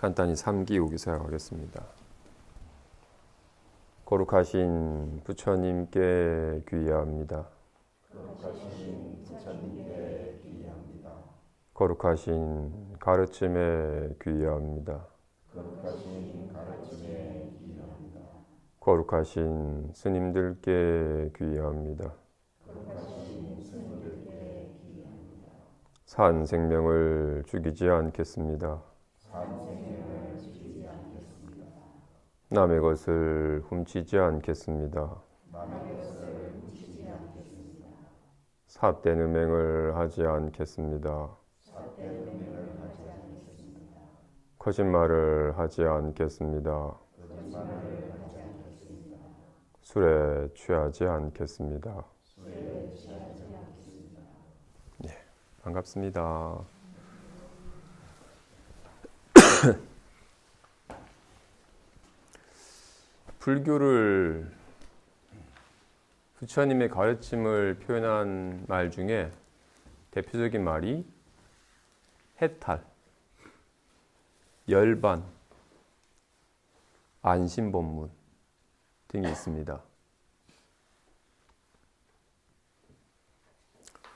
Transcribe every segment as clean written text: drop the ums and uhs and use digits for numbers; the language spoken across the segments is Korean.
간단히 삼기우기 사용하겠습니다. 거룩하신 부처님께 귀의합니다. 거룩하신 부처님께 귀의합니다. 거룩하신 가르침에 귀의합니다. 거룩하신 가르침에 귀의합니다. 거룩하신 스님들께 귀의합니다. 거룩하신 스님들께 귀의합니다. 산 생명을 죽이지 않겠습니다. 산 생명을 죽이지 않겠습니다. 남의 것을 훔치지 않겠습니다. 남의 것을 훔치지 않겠습니다. 삿된 음행을 하지 않겠습니다. 삿된 음행을 하지 않겠습니다. 거짓말을 하지 않겠습니다. 거짓말을 하지 않겠습니다. 술에 취하지 않겠습니다. 술에 취하지 않겠습니다. 반갑습니다. 불교를 부처님의 가르침을 표현한 말 중에 대표적인 말이 해탈, 열반, 안심본문 등이 있습니다.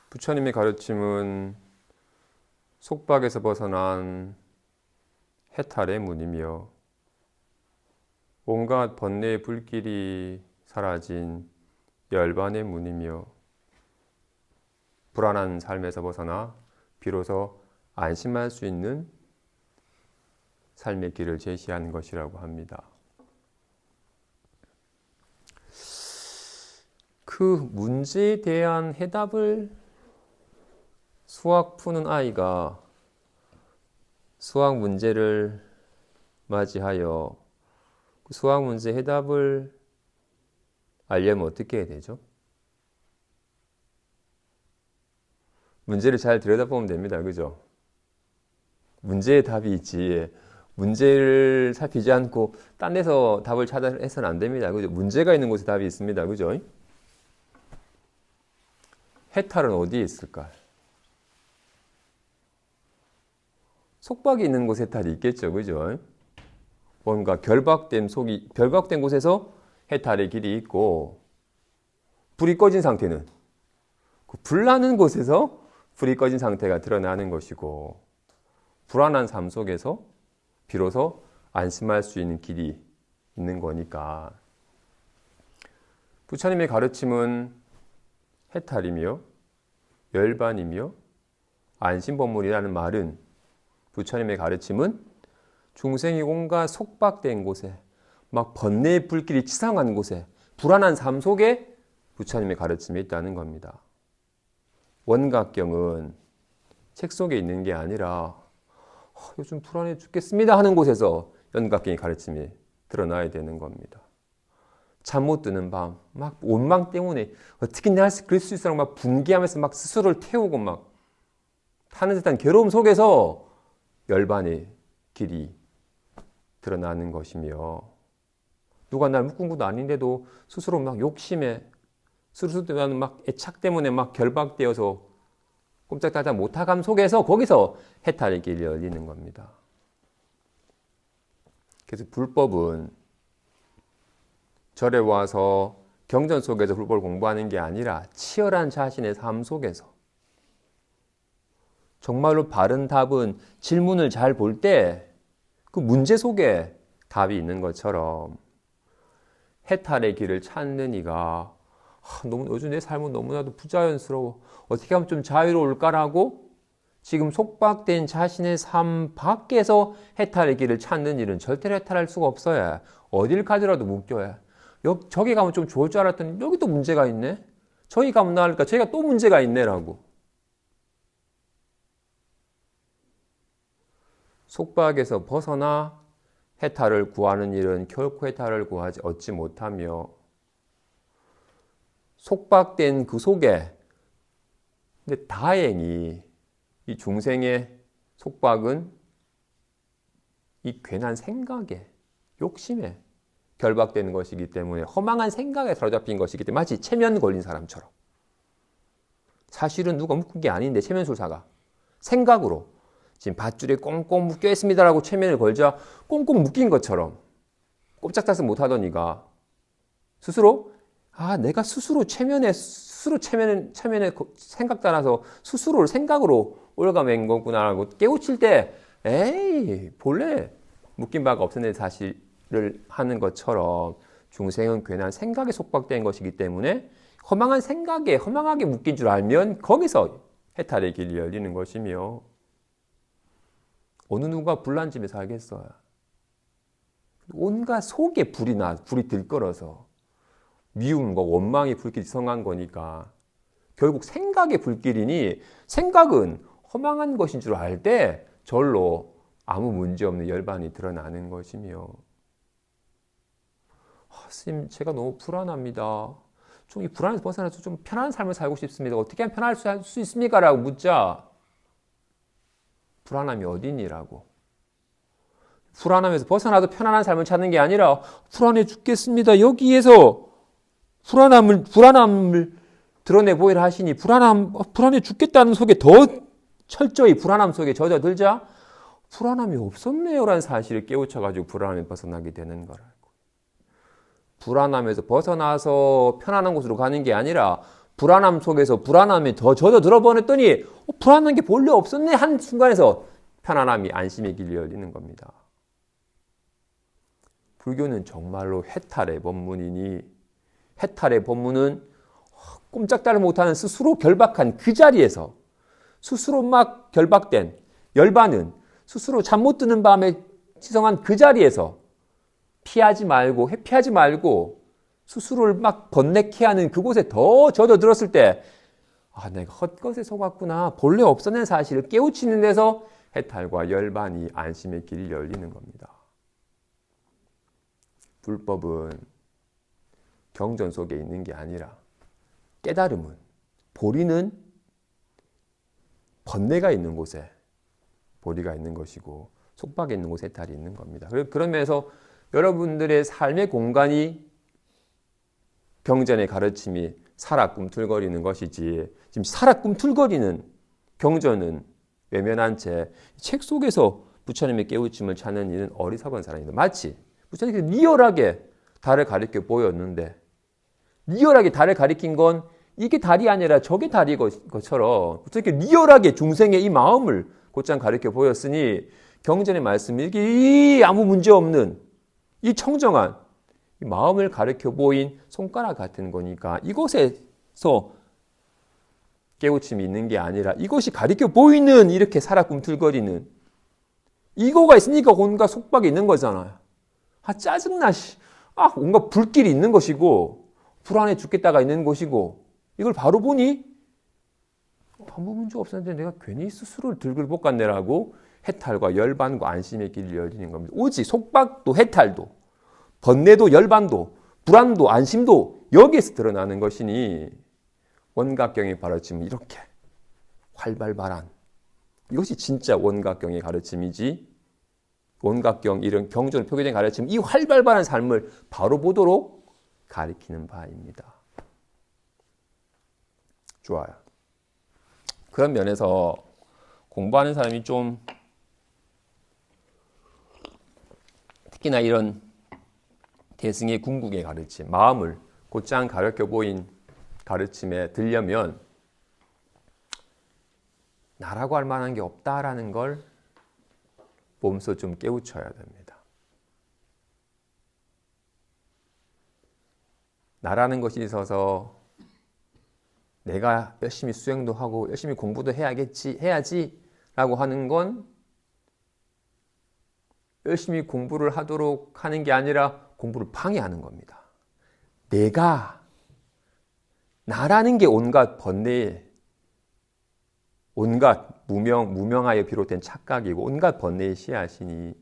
부처님의 가르침은 속박에서 벗어난 해탈의 문이며 온갖 번뇌의 불길이 사라진 열반의 문이며 불안한 삶에서 벗어나 비로소 안심할 수 있는 삶의 길을 제시하는 것이라고 합니다. 그 문제에 대한 해답을 수학 푸는 아이가 수학 문제를 맞이하여 수학 문제 해답을 알려면 어떻게 해야 되죠? 문제를 잘 들여다보면 됩니다. 그죠? 문제에 답이 있지. 문제를 살피지 않고 딴 데서 답을 찾아서는 안 됩니다. 그죠? 문제가 있는 곳에 답이 있습니다. 그죠? 해탈은 어디에 있을까? 속박이 있는 곳에 해탈이 있겠죠. 그죠? 뭔가 결박된 곳에서 해탈의 길이 있고, 불이 꺼진 상태는 그 불나는 곳에서 불이 꺼진 상태가 드러나는 것이고, 불안한 삶 속에서 비로소 안심할 수 있는 길이 있는 거니까. 부처님의 가르침은 해탈이며 열반이며 안심법문이라는 말은 부처님의 가르침은 중생이 온갖 속박된 곳에 막 번뇌의 불길이 치상한 곳에 불안한 삶 속에 부처님의 가르침이 있다는 겁니다. 원각경은 책 속에 있는 게 아니라 요즘 불안해 죽겠습니다 하는 곳에서 원각경의 가르침이 드러나야 되는 겁니다. 잠 못 드는 밤, 막 원망 때문에 어떻게 내가 그럴 수 있어라고 막 분개하면서 막 스스로를 태우고 막 타는 듯한 괴로움 속에서 열반의 길이 드러나는 것이며, 누가 날 묶은 것도 아닌데도 스스로 막 욕심에, 스스로 막 애착 때문에 막 결박되어서 꼼짝달싹 못하감 속에서 거기서 해탈의 길이 열리는 겁니다. 그래서 불법은 절에 와서 경전 속에서 불법을 공부하는 게 아니라 치열한 자신의 삶 속에서 정말로 바른 답은 질문을 잘 볼 때 그 문제 속에 답이 있는 것처럼 해탈의 길을 찾는 이가 너무 요즘 내 삶은 너무나도 부자연스러워. 어떻게 하면 좀 자유로울까라고 지금 속박된 자신의 삶 밖에서 해탈의 길을 찾는 일은 절대로 해탈할 수가 없어요. 어딜 가더라도 묶여요. 저기 가면 좀 좋을 줄 알았더니 여기 또 문제가 있네. 저기 가면 나으니까 저기가 또 문제가 있네라고. 속박에서 벗어나 해탈을 구하는 일은 결코 해탈을 얻지 못하며, 속박된 그 속에, 근데 다행히 이 중생의 속박은 이 괜한 생각에, 욕심에 결박되는 것이기 때문에, 허망한 생각에 사로잡힌 것이기 때문에 마치 체면 걸린 사람처럼, 사실은 누가 묶은 게 아닌데 체면술사가 생각으로 지금 밧줄에 꽁꽁 묶여 있습니다라고 체면을 걸자 꽁꽁 묶인 것처럼 꼼짝달싹 못하더니가 스스로 내가 스스로 체면에 생각 따라서 스스로를 생각으로 올가맨 거구나라고 깨우칠 때 에이 본래 묶인 바가 없었는데 사실을 하는 것처럼 중생은 괜한 생각에 속박된 것이기 때문에 허망한 생각에 허망하게 묶인 줄 알면 거기서 해탈의 길이 열리는 것이며 어느 누가 불난 집에 살겠어요. 온갖 속에 불이 들끓어서 미움과 원망의 불길이 성한 거니까 결국 생각의 불길이니 생각은 허망한 것인 줄 알 때 절로 아무 문제 없는 열반이 드러나는 것이며 스님 제가 너무 불안합니다. 좀 이 불안에서 벗어나서 좀 편안한 삶을 살고 싶습니다. 어떻게 하면 편할 수 있습니까? 라고 묻자 불안함이 어디니라고. 불안함에서 벗어나도 편안한 삶을 찾는 게 아니라 불안해 죽겠습니다. 여기에서 불안함을 드러내 보이라 하시니 불안해 죽겠다는 속에 더 철저히 불안함 속에 젖어들자 불안함이 없었네요라는 사실을 깨우쳐가지고 불안함에 벗어나게 되는 거라고. 불안함에서 벗어나서 편안한 곳으로 가는 게 아니라 불안함 속에서 불안함에 더 젖어들어 버렸더니 불안한 게 본래 없었네 한 순간에서 편안함이 안심의 길이 열리는 겁니다. 불교는 정말로 해탈의 법문이니 해탈의 법문은 꼼짝달을 못하는 스스로 결박한 그 자리에서 스스로 막 결박된 열반은 스스로 잠 못 드는 밤에 지성한 그 자리에서 피하지 말고 회피하지 말고 스스로를 막 번뇌케 하는 그곳에 더 젖어들었을 때 내가 헛것에 속았구나 본래 없어낸 사실을 깨우치는 데서 해탈과 열반이 안심의 길이 열리는 겁니다. 불법은 경전 속에 있는 게 아니라 깨달음은 보리는 번뇌가 있는 곳에 보리가 있는 것이고 속박에 있는 곳에 해탈이 있는 겁니다. 그런 면에서 여러분들의 삶의 공간이 경전의 가르침이 살아 꿈틀거리는 것이지 지금 살아 꿈틀거리는 경전은 외면한 채 책 속에서 부처님의 깨우침을 찾는 이는 어리석은 사람입니다. 마치 부처님께서 리얼하게 달을 가리켜 보였는데 리얼하게 달을 가리킨 건 이게 달이 아니라 저게 달인 것처럼 부처님께 리얼하게 중생의 이 마음을 곧장 가리켜 보였으니 경전의 말씀이 이게 아무 문제 없는 이 청정한 이 마음을 가리켜 보인 손가락 같은 거니까 이곳에서 깨우침이 있는 게 아니라 이것이 가리켜 보이는 이렇게 살아 꿈틀거리는 이거가 있으니까 온갖 속박이 있는 거잖아요. 짜증나. 온갖 불길이 있는 것이고 불안해 죽겠다가 있는 것이고 이걸 바로 보니 아무 문제 없었는데 내가 괜히 스스로를 들글 볶았네라고 해탈과 열반과 안심의 길을 열리는 겁니다. 오직 속박도 해탈도 번뇌도 열반도 불안도 안심도 여기에서 드러나는 것이니 원각경의 가르침은 이렇게 활발한 이것이 진짜 원각경의 가르침이지 원각경 이런 경전으로 표기된 가르침 이 활발한 삶을 바로 보도록 가리키는 바입니다. 좋아요. 그런 면에서 공부하는 사람이 좀 특히나 이런 대승의 궁극의 가르침, 마음을 곧장 가르쳐 보인 가르침에 들려면 나라고 할 만한 게 없다라는 걸 몸소 좀 깨우쳐야 됩니다. 나라는 것이 있어서 내가 열심히 수행도 하고 열심히 공부도 해야지라고 하는 건 열심히 공부를 하도록 하는 게 아니라 공부를 방해하는 겁니다. 나라는 게 온갖 번뇌, 온갖 무명하에 비롯된 착각이고 온갖 번뇌의 씨앗이니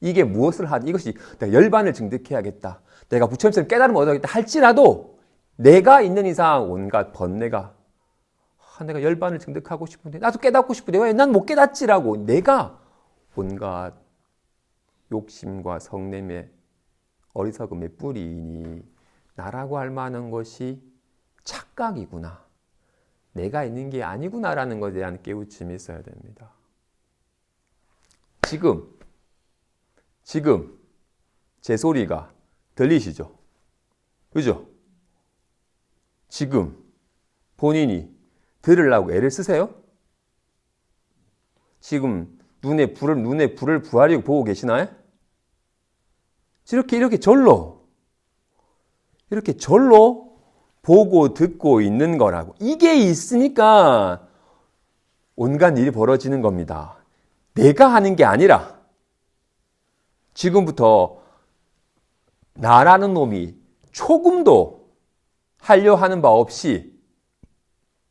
이게 무엇을 하든 이것이 내가 열반을 증득해야겠다. 내가 부처님처럼 깨달음을 얻어야겠다 할지라도 내가 있는 이상 온갖 번뇌가 내가 열반을 증득하고 싶은데 나도 깨닫고 싶은데 왜 난 못 깨닫지라고 내가 온갖 욕심과 성냄의 어리석음의 뿌리이니 나라고 할 만한 것이 착각이구나. 내가 있는 게 아니구나라는 것에 대한 깨우침이 있어야 됩니다. 지금 제 소리가 들리시죠? 그죠? 지금 본인이 들으려고 애를 쓰세요? 지금 눈에 불을 부하리고 보고 계시나요? 이렇게 절로 보고 듣고 있는 거라고. 이게 있으니까 온갖 일이 벌어지는 겁니다. 내가 하는 게 아니라 지금부터 나라는 놈이 조금도 하려 하는 바 없이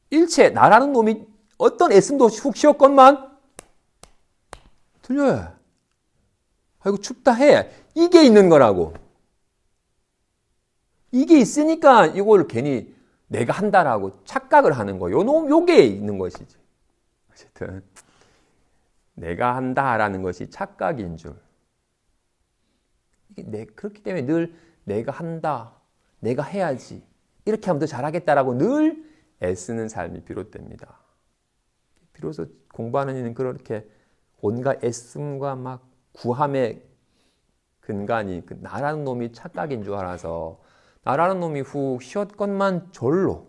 일체 나라는 놈이 어떤 애씀도 훅 쉬었건만 들려요. 아이고 춥다 해. 이게 있는 거라고. 이게 있으니까 이걸 괜히 내가 한다라고 착각을 하는 거예요. 요게 있는 것이지. 어쨌든 내가 한다라는 것이 착각인 줄. 그렇기 때문에 늘 내가 한다, 내가 해야지, 이렇게 하면 더 잘하겠다라고 늘 애쓰는 삶이 비롯됩니다. 비로소 공부하는 이는 그렇게 온갖 애씀과 막 구함의 근간이 그 나라는 놈이 착각인 줄 알아서 나라는 놈이 훅 쉬었건만 절로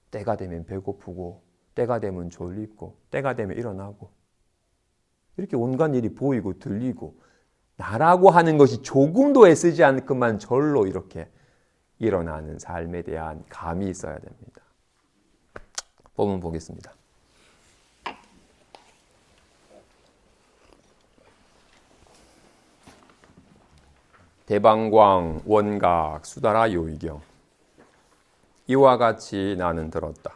때가 되면 배고프고 때가 되면 졸리고 때가 되면 일어나고 이렇게 온갖 일이 보이고 들리고 나라고 하는 것이 조금도 애쓰지 않건만 절로 이렇게 일어나는 삶에 대한 감이 있어야 됩니다. 본문 보겠습니다. 대방광, 원각, 수다라 요의경. 이와 같이 나는 들었다.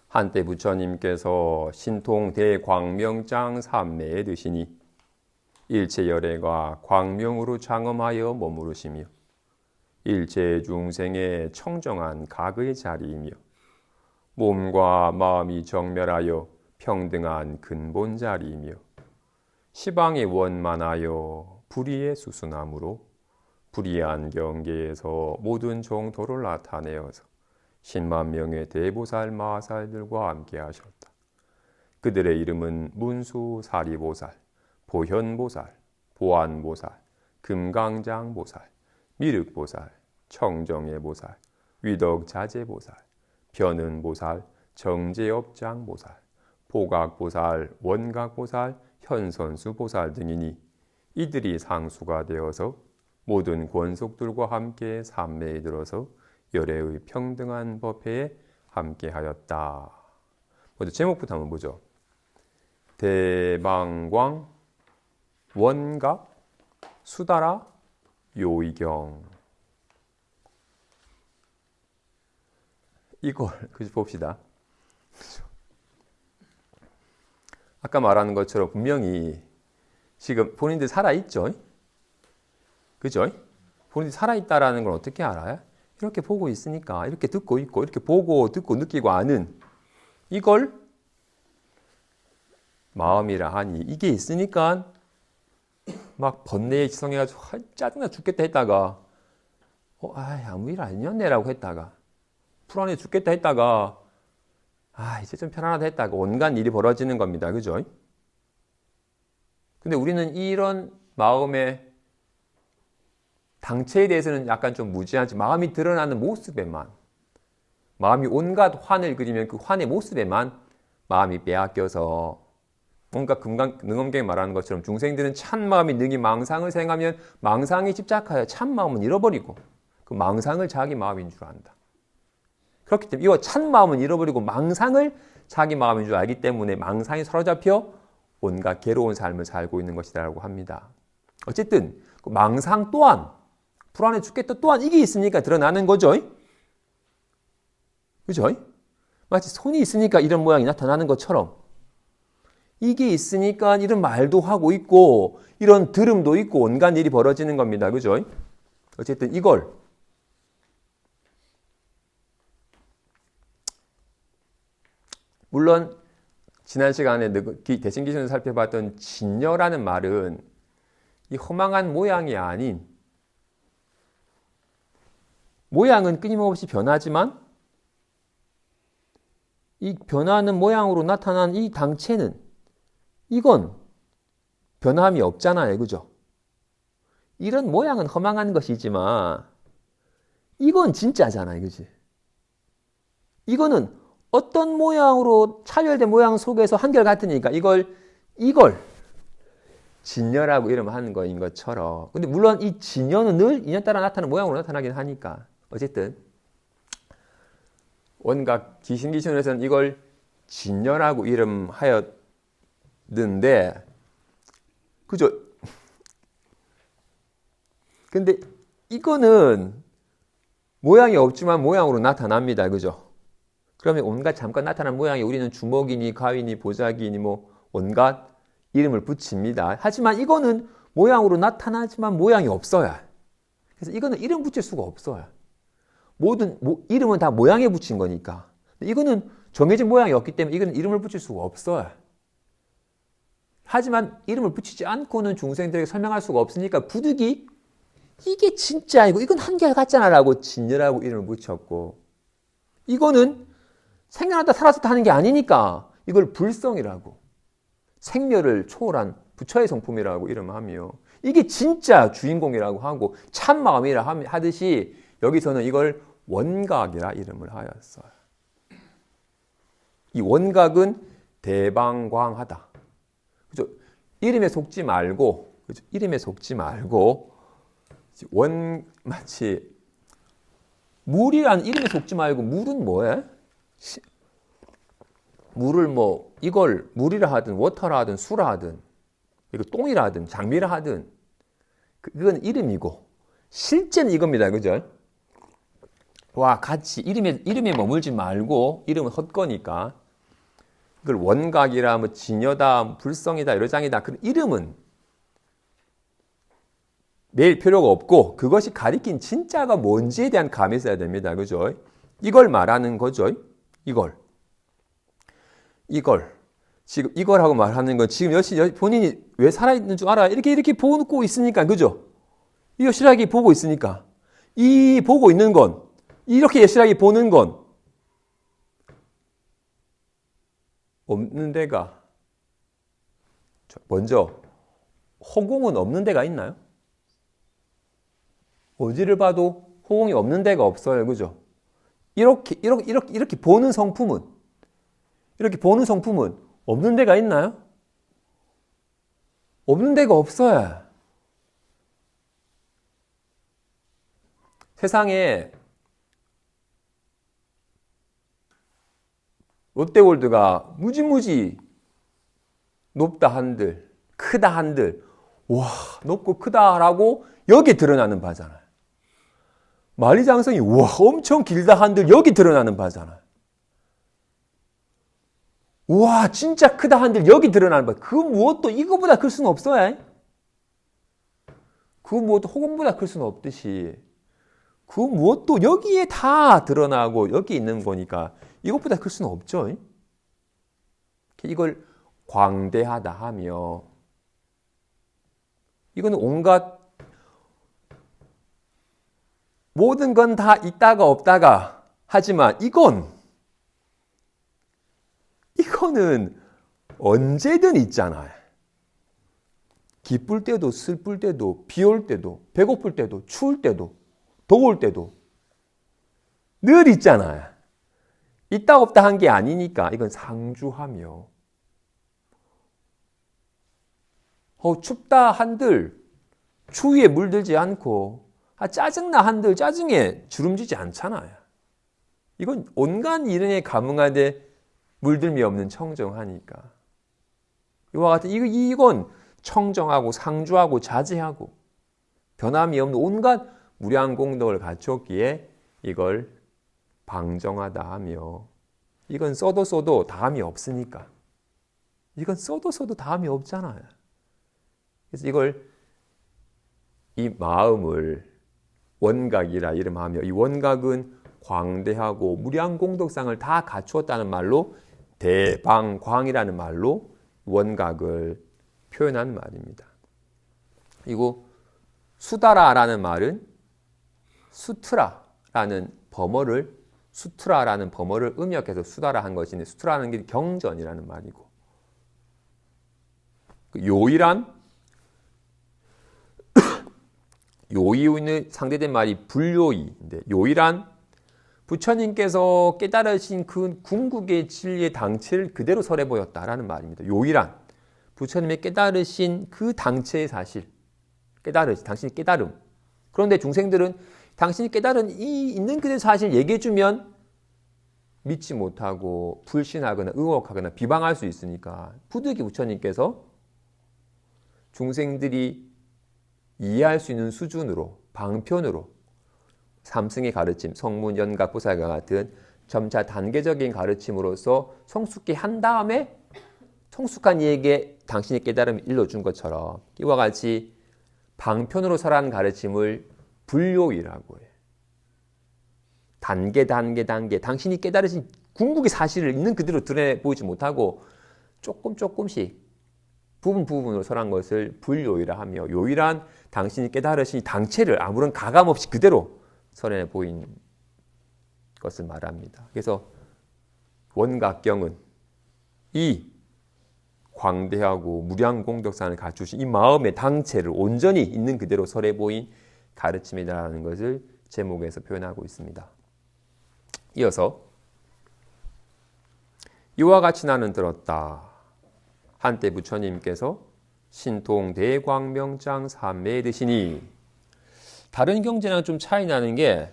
한때 부처님께서 신통 대광명장 삼매에 드시니 일체 열애가 광명으로 장엄하여 머무르시며 일체 중생의 청정한 각의 자리이며 몸과 마음이 정멸하여 평등한 근본 자리이며 시방이 원만하여 불의의 수순함으로 불의한 경계에서 모든 정도를 나타내어서 10만 명의 대보살 마살들과 함께 하셨다. 그들의 이름은 문수 사리보살, 보현보살, 보안보살, 금강장보살, 미륵보살, 청정예보살, 위덕자재보살, 변은보살, 정제업장보살, 보각보살, 원각보살, 현선수보살 등이니 이들이 상수가 되어서 모든 권속들과 함께 삼매에 들어서 열애의 평등한 법회에 함께하였다. 먼저 제목부터 한번 보죠. 대방광, 원각, 수다라, 요의경. 이걸 봅시다. 아까 말하는 것처럼 분명히 지금 본인들 살아있죠? 그죠? 본인들 살아있다라는 걸 어떻게 알아요? 이렇게 보고 있으니까, 이렇게 듣고 있고, 이렇게 보고, 듣고, 느끼고 아는 이걸 마음이라 하니, 이게 있으니까 막 번뇌에 지성해가지고 짜증나 죽겠다 했다가 아무 일 아니었네라고 했다가 불안해 죽겠다 했다가 이제 좀 편안하다 했다가 온갖 일이 벌어지는 겁니다. 그죠? 근데 우리는 이런 마음의 당체에 대해서는 약간 좀 무지하지 마음이 드러나는 모습에만 마음이 온갖 환을 그리면 그 환의 모습에만 마음이 빼앗겨서 뭔가 능엄경에 말하는 것처럼 중생들은 참 마음이 능히 망상을 생하면 망상에 집착하여 참 마음은 잃어버리고 그 망상을 자기 마음인 줄 안다. 그렇기 때문에 이와 참 마음은 잃어버리고 망상을 자기 마음인 줄 알기 때문에 망상에 사로잡혀 온갖 괴로운 삶을 살고 있는 것이라고 합니다. 어쨌든 그 망상 또한 불안해 죽겠다 또한 이게 있으니까 드러나는 거죠. 그죠? 마치 손이 있으니까 이런 모양이 나타나는 것처럼 이게 있으니까 이런 말도 하고 있고 이런 들음도 있고 온갖 일이 벌어지는 겁니다. 그죠? 어쨌든 이걸 물론 지난 시간에 대신기준을 살펴봤던 진여라는 말은 이 허망한 모양이 아닌 모양은 끊임없이 변하지만 이 변하는 모양으로 나타난 이 당체는 이건 변함이 없잖아요. 그죠? 이런 모양은 허망한 것이지만 이건 진짜잖아요. 그지? 이거는 어떤 모양으로 차별된 모양 속에서 한결같으니까 이걸 진여라고 이름하는 거인 것처럼. 근데 물론 이 진여는 늘 인연 따라 나타나는 모양으로 나타나긴 하니까 어쨌든 원각 기신기신에서는 이걸 진여라고 이름하였는데 그죠? 근데 이거는 모양이 없지만 모양으로 나타납니다. 그죠? 그러면 온갖 잠깐 나타난 모양이 우리는 주먹이니 가위니 보자기니 뭐 온갖 이름을 붙입니다. 하지만 이거는 모양으로 나타나지만 모양이 없어요. 그래서 이거는 이름 붙일 수가 없어요. 모든 이름은 다 모양에 붙인 거니까. 이거는 정해진 모양이 없기 때문에 이거는 이름을 붙일 수가 없어요. 하지만 이름을 붙이지 않고는 중생들에게 설명할 수가 없으니까 부득이 이게 진짜이고 이건 한결같잖아 라고 진여라고 이름을 붙였고, 이거는 생겨났다 살았다 하는 게 아니니까 이걸 불성이라고, 생멸을 초월한 부처의 성품이라고 이름하며, 이게 진짜 주인공이라고 하고 참마음이라 하듯이 여기서는 이걸 원각이라 이름을 하였어요. 이 원각은 대방광하다. 그죠? 이름에 속지 말고, 그죠? 이름에 속지 말고, 마치 물이라는 이름에 속지 말고, 물은 뭐해? 물을 뭐 이걸 물이라 하든 워터라 하든 수라 하든 이거 똥이라 하든 장미라 하든 그건 이름이고 실제는 이겁니다. 그죠? 와, 같이 이름에 머물지 말고, 이름은 헛거니까 이걸 원각이라 뭐 진여다 불성이다 이러장이다 그런 이름은 매일 필요가 없고, 그것이 가리킨 진짜가 뭔지에 대한 감이 있어야 됩니다. 그죠? 이걸 말하는 거죠. 지금 이걸하고 말하는 건 지금 여시 본인이 왜 살아있는 줄 알아? 이렇게 보고 있으니까. 그죠? 이 여실하게 보고 있으니까. 이 보고 있는 건, 이렇게 여실하게 보는 건 없는 데가, 먼저 허공은 없는 데가 있나요? 어디를 봐도 허공이 없는 데가 없어요. 그죠? 이렇게 보는 성품은, 없는 데가 있나요? 없는 데가 없어요. 세상에 롯데월드가 무지무지 높다 한들, 크다 한들, 와, 높고 크다라고 여기 드러나는 바잖아요. 만리장성이 와, 엄청 길다 한들 여기 드러나는 바잖아요. 와, 진짜 크다 한들 여기 드러나는 바. 그 무엇도 이거보다 클 수는 없어요. 그 무엇도 허공보다 클 수는 없듯이 그 무엇도 여기에 다 드러나고 여기 있는 거니까 이것보다 클 수는 없죠. 이걸 광대하다 하며, 이거는 온갖 모든 건 다 있다가 없다가 하지만 이거는 언제든 있잖아요. 기쁠 때도 슬플 때도 비 올 때도 배고플 때도 추울 때도 더울 때도 늘 있잖아요. 있다 없다 한 게 아니니까 이건 상주하며, 춥다 한들 추위에 물들지 않고, 짜증나 한들 짜증에 주름지지 않잖아요. 이건 온갖 일에 감응하되 물들미 없는 청정하니까. 이와 같은 이건 청정하고 상주하고 자제하고 변함이 없는 온갖 무량공덕을 갖췄기에 이걸 방정하다 하며, 이건 써도 다음이 없으니까. 이건 써도 다음이 없잖아요. 그래서 이 마음을 원각이라 이름하며, 이 원각은 광대하고 무량공덕상을 다 갖추었다는 말로 대방광이라는 말로 원각을 표현한 말입니다. 그리고 수다라라는 말은 수트라라는 범어를 음역해서 수다라 한 것이니, 수트라는 게 경전이라는 말이고, 요일한 요이의 상대된 말이 불요이인데 요일한 부처님께서 깨달으신 그 궁극의 진리의 당체를 그대로 설해 보였다라는 말입니다. 요일한 부처님의 깨달으신 그 당체의 사실, 당신이 깨달음. 그런데 중생들은 당신이 깨달은 이 있는 그대로 사실 얘기해주면 믿지 못하고 불신하거나 의혹하거나 비방할 수 있으니까 부득이 부처님께서 중생들이 이해할 수 있는 수준으로 방편으로 삼승의 가르침, 성문, 연각, 보살과 같은 점차 단계적인 가르침으로서 성숙케 한 다음에 성숙한 이에게 당신의 깨달음을 일러준 것처럼 이와 같이 방편으로 설한 가르침을 불요이라고 해요. 단계 당신이 깨달으신 궁극의 사실을 있는 그대로 드러내 보이지 못하고 조금씩 부분으로 설한 것을 불요이라 하며 요일한 당신이 깨달으신 당체를 아무런 가감 없이 그대로 설해 보인 것을 말합니다. 그래서 원각경은 이 광대하고 무량공덕상을 갖추신 이 마음의 당체를 온전히 있는 그대로 설해 보인 가르침이라는 것을 제목에서 표현하고 있습니다. 이어서 이와 같이 나는 들었다. 한때 부처님께서 신통 대광명장 삼매에 드시니 다른 경제랑 좀 차이 나는 게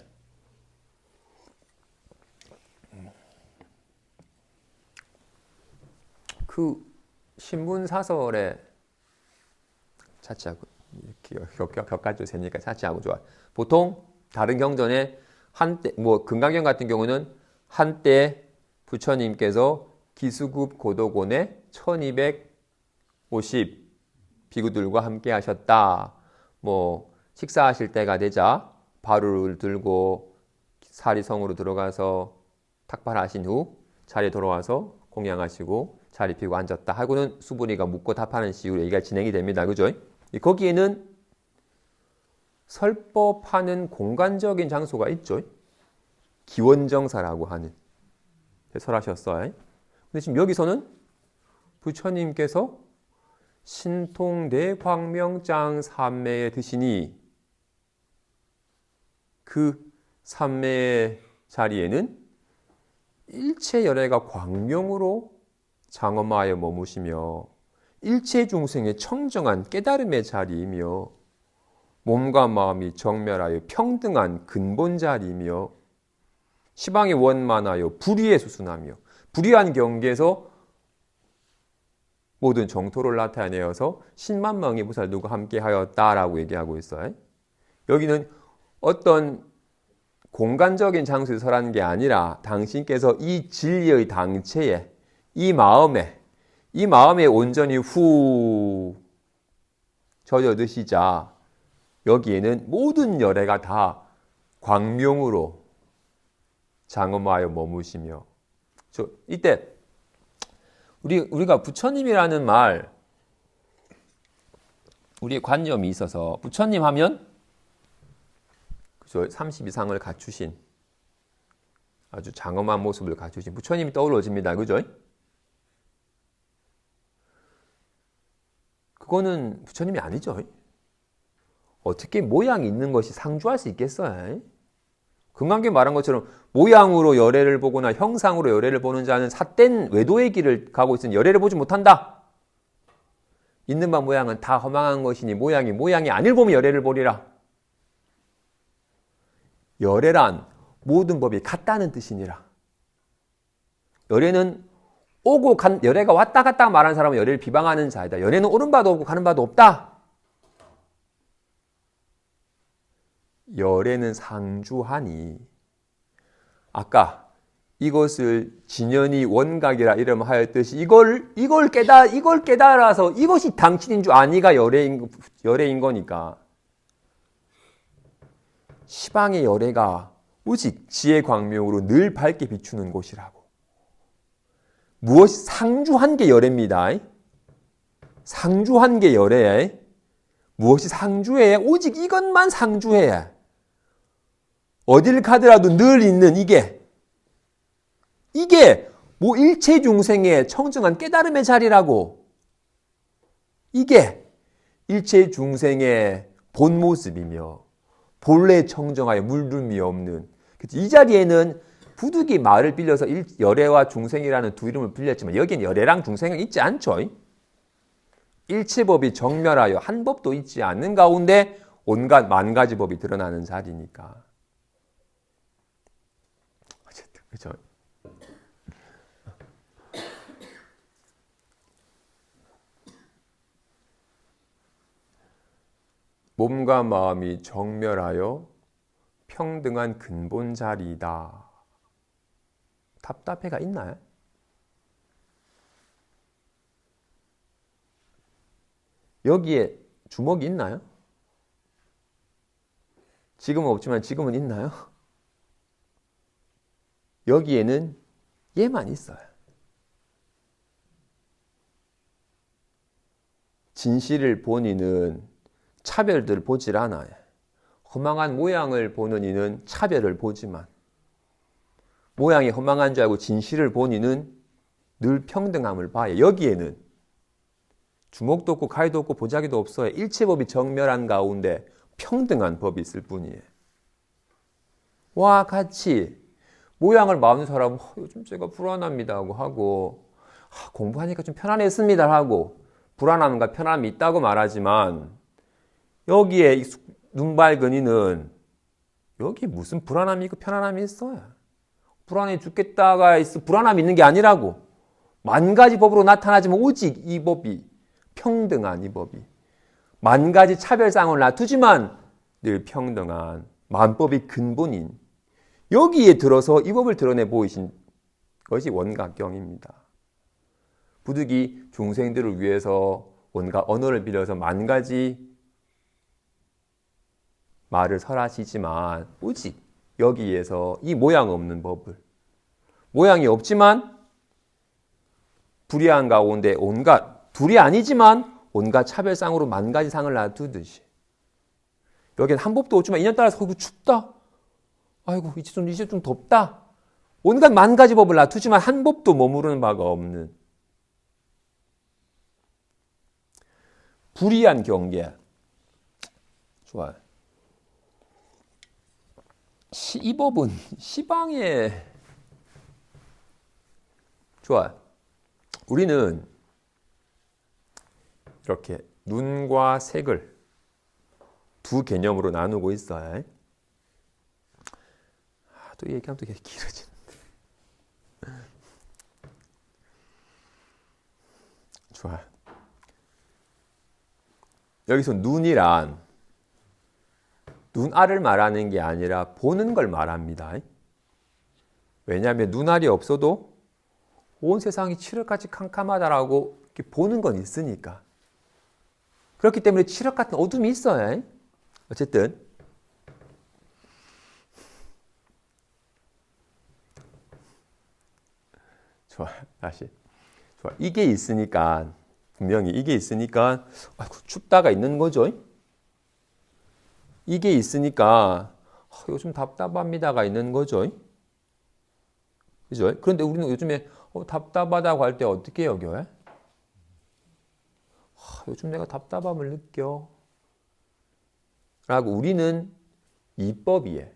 그 신문 사설에 차치하고 이렇게 격가지고 세니까 차치하고 좋아. 보통 다른 경전에 한때 금강경 같은 경우는 한때 부처님께서 기수급 고도곤에 1250 비구들과 함께 하셨다. 식사하실 때가 되자 바루를 들고 사리성으로 들어가서 탁발하신 후 자리에 돌아와서 공양하시고 자리 피고 앉았다 하고는 수부리가 묻고 답하는 식으로 얘기가 진행이 됩니다. 그죠? 거기에는 설법하는 공간적인 장소가 있죠. 기원정사라고 하는 설하셨어요. 근데 지금 여기서는 부처님께서 신통대광명장 삼매에 드시니 그 삼매의 자리에는 일체 열애가 광명으로 장엄하여 머무시며 일체 중생의 청정한 깨달음의 자리이며 몸과 마음이 정멸하여 평등한 근본 자리이며 시방이 원만하여 불의에 수순하며 불의한 경계에서 모든 정토를 나타내어서 신만망의 보살 누가 함께 하였다라고 얘기하고 있어요. 여기는 어떤 공간적인 장소에 설하는 게 아니라 당신께서 이 진리의 당체에 이 마음에 온전히 후 젖어드시자 여기에는 모든 열애가 다 광명으로 장엄하여 머무시며 이때 우리가 부처님이라는 말 우리의 관념이 있어서 부처님 하면 그죠? 30 이상을 갖추신 아주 장엄한 모습을 갖추신 부처님이 떠올라집니다. 그죠? 그거는 부처님이 아니죠. 어떻게 모양이 있는 것이 상주할 수 있겠어요? 금강경 말한 것처럼 모양으로 열애를 보거나 형상으로 열애를 보는 자는 삿된 외도의 길을 가고 있으니 열애를 보지 못한다. 있는 바 모양은 다 허망한 것이니 모양이 아닐 보면 열애를 보리라. 열애란 모든 법이 같다는 뜻이니라. 열애는 열애가 왔다 갔다 말하는 사람은 열애를 비방하는 자이다. 열애는 오는 바도 없고 가는 바도 없다. 열애는 상주하니 아까 이것을 진연이 원각이라 이름하였듯이 이걸 깨달아서 이것이 당신인 줄 아니가 열애인 거니까 시방의 열애가 오직 지혜 광명으로 늘 밝게 비추는 곳이라고. 무엇이 상주한 게 열애입니다. 상주한 게 열애야. 무엇이 상주해? 오직 이것만 상주해. 어딜 가더라도 늘 있는 이게 일체 중생의 청정한 깨달음의 자리라고. 이게 일체 중생의 본 모습이며 본래 청정하여 물름이 없는, 이 자리에는 부득이 말을 빌려서 열애와 중생이라는 두 이름을 빌렸지만 여기는 열애랑 중생은 있지 않죠. 일체법이 정멸하여 한 법도 있지 않는 가운데 온갖 만 가지 법이 드러나는 자리니까. 어쨌든 그죠. 몸과 마음이 정멸하여 평등한 근본 자리이다. 답답해가 있나요? 여기에 주먹이 있나요? 지금은 없지만 지금은 있나요? 여기에는 얘만 있어요. 진실을 본 이는 차별들을 보질 않아요. 허망한 모양을 보는 이는 차별을 보지만 모양이 허망한 줄 알고 진실을 본 이는 늘 평등함을 봐요. 여기에는 주먹도 없고 가위도 없고 보자기도 없어요. 일체법이 정멸한 가운데 평등한 법이 있을 뿐이에요. 와 같이 모양을 봐는 사람은 요즘 제가 불안합니다 하고 공부하니까 좀 편안했습니다 하고 불안함과 편안함이 있다고 말하지만 여기에 눈 밝은 이는 여기 무슨 불안함이 있고 편안함이 있어요. 불안해 죽겠다가 있어 불안함이 있는 게 아니라고. 만 가지 법으로 나타나지만 오직 이 법이 평등한 이 법이 만 가지 차별상을 놔두지만 늘 평등한 만법이 근본인 여기에 들어서 이 법을 드러내 보이신 것이 원각경입니다. 부득이 중생들을 위해서 온갖 언어를 빌려서 만 가지 말을 설하시지만 오직 여기에서 이 모양 없는 법을 모양이 없지만 불의한 가운데 온갖 둘이 아니지만 온갖 차별상으로 만 가지 상을 놔두듯이 여기는 한 법도 없지만 인연 따라서 춥다. 아이고 이제 좀 덥다. 온갖 만 가지 법을 놔두지만 한 법도 머무르는 바가 없는 불의한 경계. 좋아요. 이 법은 시방에 좋아요. 우리는 이렇게 눈과 색을 두 개념으로 나누고 있어요. 또 얘기하면 또 길어지는데. 좋아요. 여기서 눈이란 눈알을 말하는 게 아니라 보는 걸 말합니다. 왜냐하면 눈알이 없어도 온 세상이 칠흑같이 캄캄하다라고 이렇게 보는 건 있으니까. 그렇기 때문에 칠흑 같은 어둠이 있어요. 어쨌든 좋아 다시 좋아 이게 있으니까 분명히 이게 있으니까 춥다가 있는 거죠. 이게 있으니까 요즘 답답합니다가 있는 거죠. 그죠? 그런데 우리는 요즘에 답답하다고 할 때 어떻게 여겨요? 요즘 내가 답답함을 느껴. 라고 우리는 이법이에요.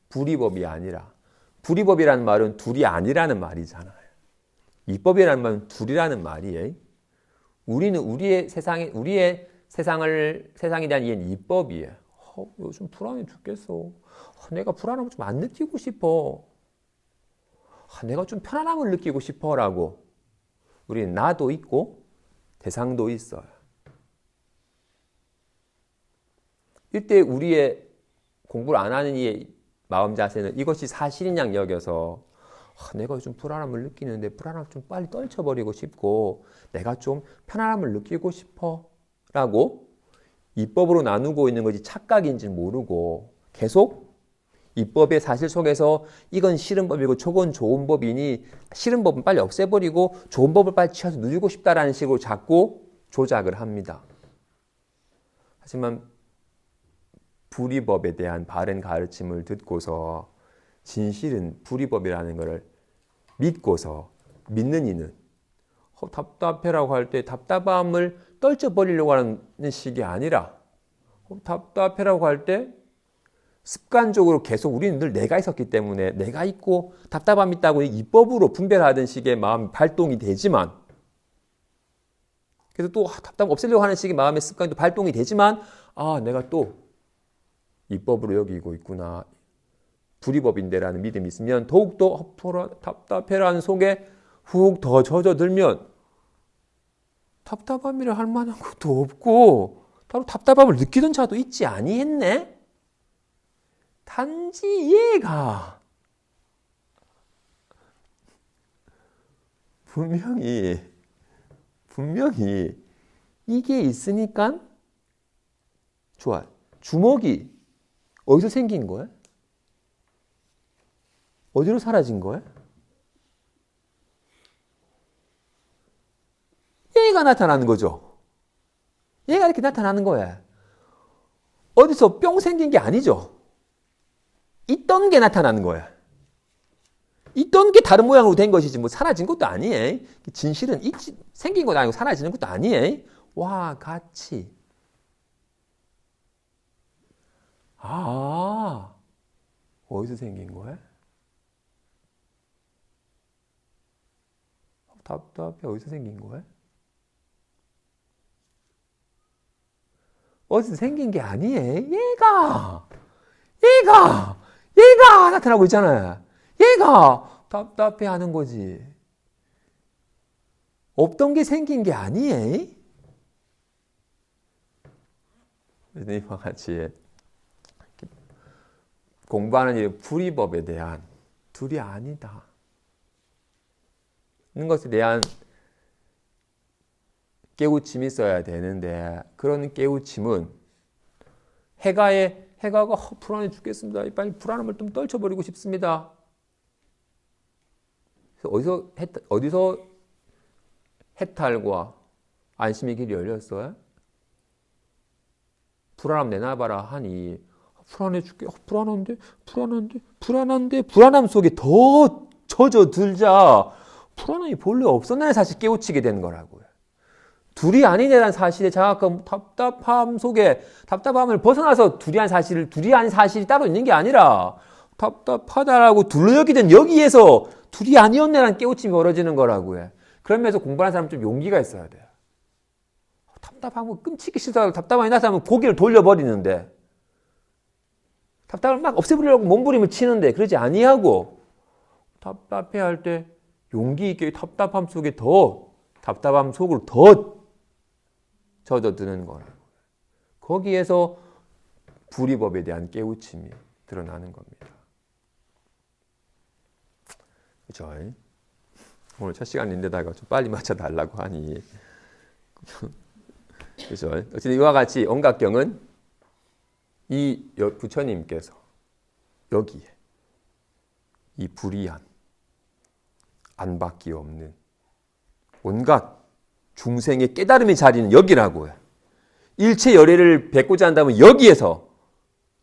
불이법이 아니라. 불이법이라는 말은 둘이 아니라는 말이잖아요. 이법이라는 말은 둘이라는 말이에요. 우리는 우리의 세상에 대한 이해는 이법이에요. 요즘 불안해 죽겠어. 내가 불안함을 좀 안 느끼고 싶어. 내가 좀 편안함을 느끼고 싶어라고. 우리는 나도 있고 대상도 있어요. 이때 우리의 공부를 안 하는 이의 마음 자세는 이것이 사실인 양 여겨서 내가 좀 불안함을 느끼는데 불안함을 좀 빨리 떨쳐버리고 싶고 내가 좀 편안함을 느끼고 싶어 라고 이법으로 나누고 있는 것이 착각인지 모르고 계속 이법의 사실 속에서 이건 싫은 법이고 저건 좋은 법이니 싫은 법은 빨리 없애버리고 좋은 법을 빨리 취해서 누리고 싶다라는 식으로 자꾸 조작을 합니다. 하지만 불이법에 대한 바른 가르침을 듣고서 진실은 불이법이라는 것을 믿고서 믿는 이는 답답해라고 할 때 답답함을 떨쳐버리려고 하는 식이 아니라 답답해라고 할 때 습관적으로 계속 우리는 늘 내가 있었기 때문에 내가 있고 답답함이 있다고 이법으로 분별하던 식의 마음이 발동이 되지만 그래서 또 답답함 없애려고 하는 식의 마음의 습관도 발동이 되지만 내가 또 이법으로 여기고 있구나. 불이법인데라는 믿음이 있으면 더욱더 답답해라는 속에 훅 더 젖어들면 답답함이라 할 만한 것도 없고 따로 답답함을 느끼던 자도 있지 아니했네? 단지 얘가 분명히 이게 있으니까 좋아. 주먹이 어디서 생긴 거야? 어디로 사라진 거야? 얘가 나타나는 거죠. 얘가 이렇게 나타나는 거야. 어디서 뿅 생긴 게 아니죠. 있던 게 나타나는 거야. 있던 게 다른 모양으로 된 것이지 뭐 사라진 것도 아니에요. 진실은 생긴 것도 아니고 사라지는 것도 아니에요. 와 같이. 어디서 생긴 거야? 답답해. 어디서 생긴 거야? 어디서 생긴 게 아니에요. 얘가 나타나고 있잖아요. 얘가 답답해 하는 거지. 없던 게 생긴 게 아니에요. 이와 같이 공부하는 이 불이법에 대한 둘이 아니다. 있는 것에 대한 깨우침이 있어야 되는데 그런 깨우침은 해가가 불안해 죽겠습니다. 빨리 불안함을 좀 떨쳐버리고 싶습니다. 그래서 어디서 해탈과 안심의 길이 열렸어요? 불안함 내놔봐라 하니 불안해 죽게 불안함 속에 더 젖어들자 불안함이 본래 없었나요? 사실 깨우치게 되는 거라고요. 둘이 아니냐는 사실에 자각하고 답답함 속에 답답함을 벗어나서 둘이 아닌 사실이 따로 있는 게 아니라 답답하다라고 둘러여기던 여기에서 둘이 아니었네라는 깨우침이 벌어지는 거라고요. 그러면서 공부하는 사람은 좀 용기가 있어야 돼요. 답답하고 끔찍이 싫다고 답답함이 나타나면 고개를 돌려버리는데 답답함을 막 없애버리려고 몸부림을 치는데 그러지 아니하고 답답해할 때 용기 있게 답답함 속에 답답함 속으로 더 젖어드는 거라고. 거기에서 불이법에 대한 깨우침이 드러나는 겁니다. 그렇죠? 오늘 첫 시간인데다가 좀 빨리 맞춰달라고 하니 그렇죠? 어쨌든 이와 같이 언각경은 이 부처님께서 여기에 이 불이한 안팎이 없는 온갖 중생의 깨달음의 자리는 여기라고요. 일체 열애를 뵙고자 한다면 여기에서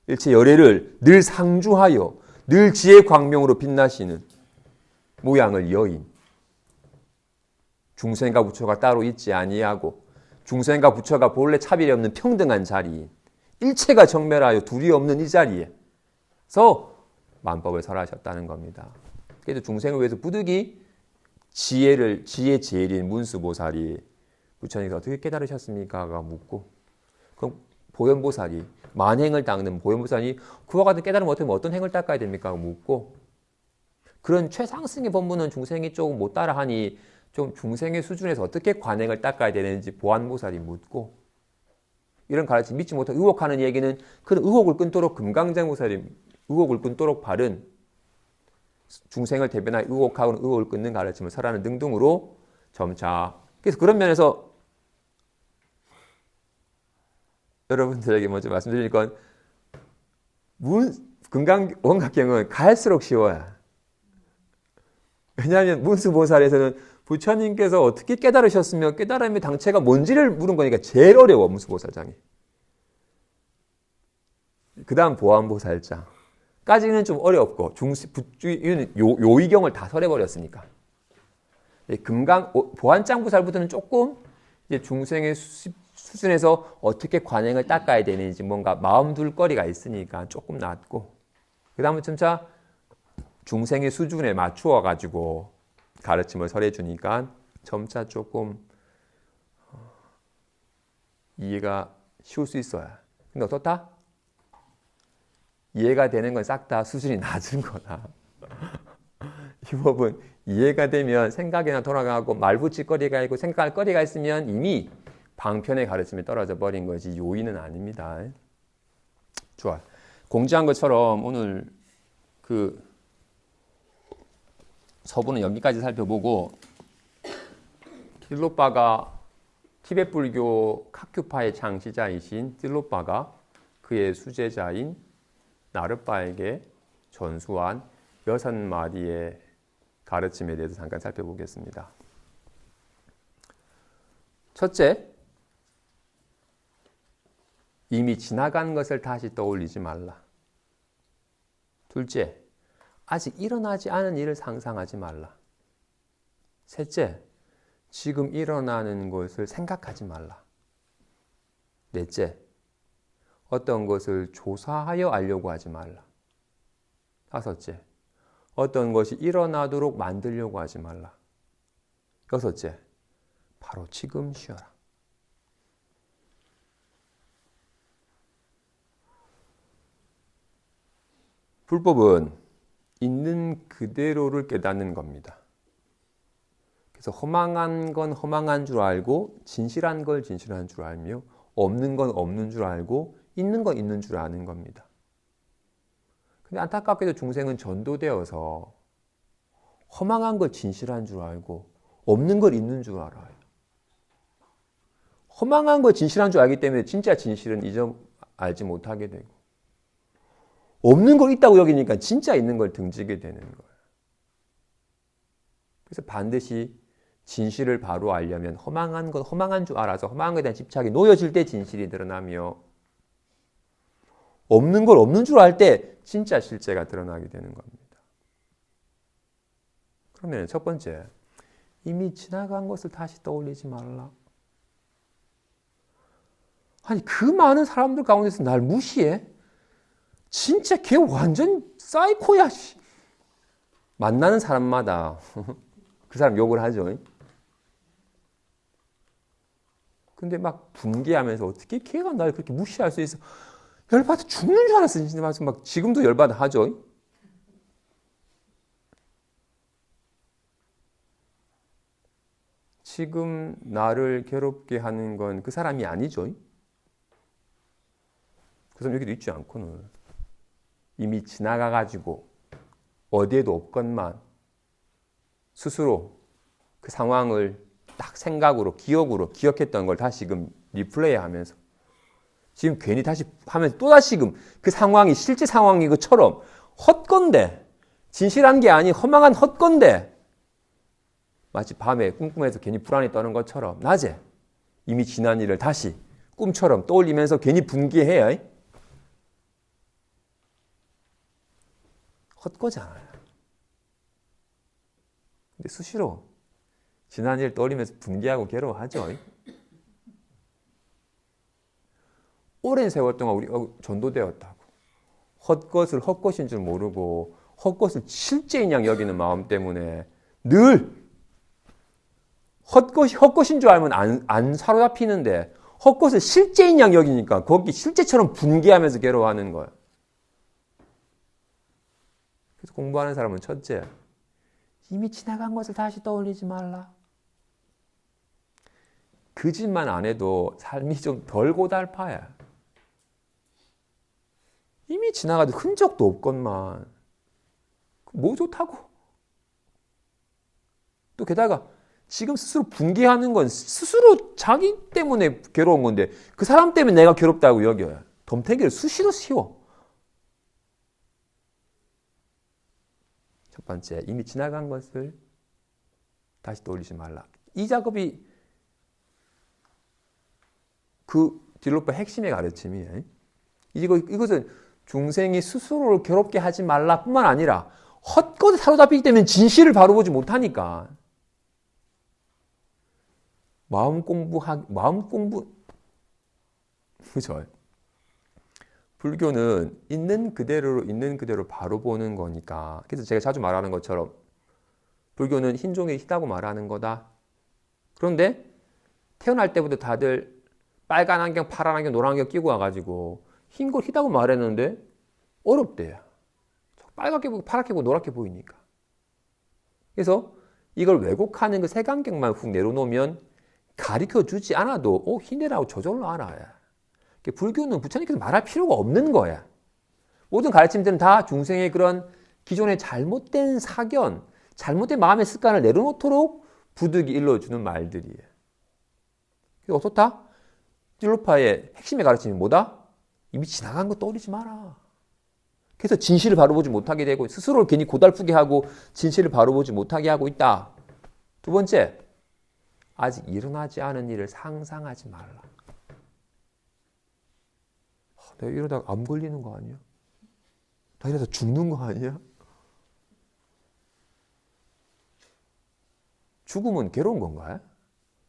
일체 열애를 늘 상주하여 늘 지혜 광명으로 빛나시는 모양을 여인 중생과 부처가 따로 있지 아니하고 중생과 부처가 본래 차별이 없는 평등한 자리인 일체가 정멸하여 둘이 없는 이 자리에서 만법을 설하셨다는 겁니다. 그래서 중생을 위해서 부득이 지혜 제일인 문수보살이 부처님께서 어떻게 깨달으셨습니까?가 묻고 그럼 보현보살이 만행을 닦는 보현보살이 그와 같은 깨달음 어떻게 어떤 행을 닦아야 됩니까? 묻고 그런 최상승의 법문은 중생이 조금 못 따라하니 좀 중생의 수준에서 어떻게 관행을 닦아야 되는지 보안보살이 묻고 이런 가르침 믿지 못하고 의혹하는 얘기는 그 의혹을 끊도록 금강장보살이 의혹을 끊도록 바른 중생을 대변하여 의혹하고는 의혹을 끊는 가르침을 설하는 등등으로 점차 그래서 그런 면에서 여러분들에게 먼저 말씀드릴 건 금강원각경은 갈수록 쉬워요. 왜냐하면 문수보살에서는 부처님께서 어떻게 깨달으셨으며 깨달음의 당체가 뭔지를 물은 거니까 제일 어려워 문수보살장이. 그 다음 보안보살장 까지는 좀 어렵고 요의경을 다 설해버렸으니까 보안장부살부터는 조금 이제 중생의 수준에서 어떻게 관행을 닦아야 되는지 뭔가 마음 둘 거리가 있으니까 조금 낫고, 그 다음에 점차 중생의 수준에 맞추어 가지고 가르침을 설해 주니까 점차 조금 이해가 쉬울 수 있어요. 근데 어떻다? 이해가 되는 건 싹 다 수준이 낮은 거다. 이 법은 이해가 되면 생각이나 돌아가고 말붙일거리가 있고 생각할 거리가 있으면 이미 방편의 가르침이 떨어져 버린 거지 요인은 아닙니다. 좋아. 공지한 것처럼 오늘 그 서부는 여기까지 살펴보고, 딜로빠가 티베트 불교 카큐파의 창시자이신 딜로빠가 그의 수제자인 나르빠에게 전수한 6마디의 가르침에 대해서 잠깐 살펴보겠습니다. 첫째, 이미 지나간 것을 다시 떠올리지 말라. 둘째, 아직 일어나지 않은 일을 상상하지 말라. 셋째, 지금 일어나는 것을 생각하지 말라. 넷째, 어떤 것을 조사하여 알려고 하지 말라. 다섯째, 어떤 것이 일어나도록 만들려고 하지 말라. 여섯째, 바로 지금 쉬어라. 불법은 있는 그대로를 깨닫는 겁니다. 그래서 허망한 건 허망한 줄 알고, 진실한 걸 진실한 줄 알며, 없는 건 없는 줄 알고, 있는 건 있는 줄 아는 겁니다. 근데 안타깝게도 중생은 전도되어서 허망한 걸 진실한 줄 알고 없는 걸 있는 줄 알아요. 허망한 걸 진실한 줄 알기 때문에 진짜 진실은 알지 못하게 되고, 없는 걸 있다고 여기니까 진짜 있는 걸 등지게 되는 거예요. 그래서 반드시 진실을 바로 알려면 허망한 건 허망한 줄 알아서 허망한 것에 대한 집착이 놓여질 때 진실이 드러나며, 없는 걸 없는 줄 알 때 진짜 실제가 드러나게 되는 겁니다. 그러면 첫 번째, 이미 지나간 것을 다시 떠올리지 말라. 아니, 그 많은 사람들 가운데서 날 무시해? 진짜 걔 완전 사이코야. 만나는 사람마다 그 사람 욕을 하죠. 근데 막 분개하면서 어떻게 걔가 날 그렇게 무시할 수 있어? 열받아 죽는 줄 알았어. 진짜 막 지금도 열받아 하죠. 지금 나를 괴롭게 하는 건 그 사람이 아니죠. 그 사람 여기도 있지 않고는 이미 지나가가지고 어디에도 없건만 스스로 그 상황을 딱 생각으로 기억으로 기억했던 걸 다시 지금 리플레이 하면서 지금 괜히 다시 하면서 또다시 그 상황이 실제 상황인 것처럼 헛건데, 진실한 게 아닌 허망한 헛건데, 마치 밤에 꿈꾸면서 괜히 불안이 떠는 것처럼 낮에 이미 지난 일을 다시 꿈처럼 떠올리면서 괜히 분개해요. 헛거잖아요. 근데 수시로 지난 일 떠올리면서 분개하고 괴로워하죠. 오랜 세월 동안 우리 전도되었다고 헛것을 헛것인 줄 모르고 헛것을 실제인 양 여기는 마음 때문에 늘 헛것이 헛것인 줄 알면 안 사로잡히는데 헛것을 실제인 양 여기니까 거기 실제처럼 분개하면서 괴로워하는 거예요. 그래서 공부하는 사람은 첫째, 이미 지나간 것을 다시 떠올리지 말라. 그 짓만 안 해도 삶이 좀 덜 고달파요. 이미 지나가도 흔적도 없건만 뭐 좋다고. 또 게다가 지금 스스로 분개하는 건 스스로 자기 때문에 괴로운 건데 그 사람 때문에 내가 괴롭다고 여겨요. 덤태기를 수시로 씌워. 첫 번째, 이미 지나간 것을 다시 떠올리지 말라. 이 작업이 그 딜로빠 핵심의 가르침이에요. 이것은 중생이 스스로를 괴롭게 하지 말라 뿐만 아니라 헛것에 사로잡히기 때문에 진실을 바로 보지 못하니까 마음 공부, 그죠? 불교는 있는 그대로 바로 보는 거니까. 그래서 제가 자주 말하는 것처럼 불교는 흰종이 희다고 말하는 거다. 그런데 태어날 때부터 다들 빨간 안경, 파란 안경, 노란 안경 끼고 와가지고 흰 걸 희다고 말했는데 어렵대요. 빨갛게 보고 파랗게 보고 노랗게 보이니까. 그래서 이걸 왜곡하는 그 색안경만 훅 내려놓으면 가르쳐주지 않아도 희내라고 저절로 알아요. 불교는 부처님께서 말할 필요가 없는 거야. 모든 가르침들은 다 중생의 그런 기존의 잘못된 사견, 잘못된 마음의 습관을 내려놓도록 부득이 일러주는 말들이에요. 그래서 어떻다? 찔로파의 핵심의 가르침이 뭐다? 이미 지나간 거 떠올리지 마라. 그래서 진실을 바로 보지 못하게 되고 스스로를 괜히 고달프게 하고 진실을 바로 보지 못하게 하고 있다. 두 번째, 아직 일어나지 않은 일을 상상하지 말라. 내가 이러다가 암 걸리는 거 아니야? 나 이러다 죽는 거 아니야? 죽음은 괴로운 건가요?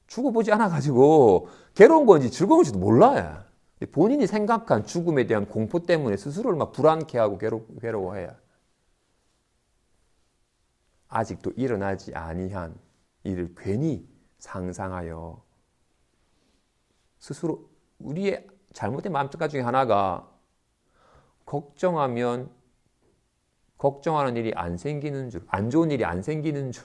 죽어보지 않아가지고 괴로운 건지 즐거운 건지도 몰라요. 본인이 생각한 죽음에 대한 공포 때문에 스스로를 막 불안케 하고 괴로워해요. 아직도 일어나지 아니한 일을 괜히 상상하여 스스로 우리의 잘못된 마음습관 중에 하나가 걱정하면 걱정하는 일이 안 생기는 줄, 안 좋은 일이 안 생기는 줄.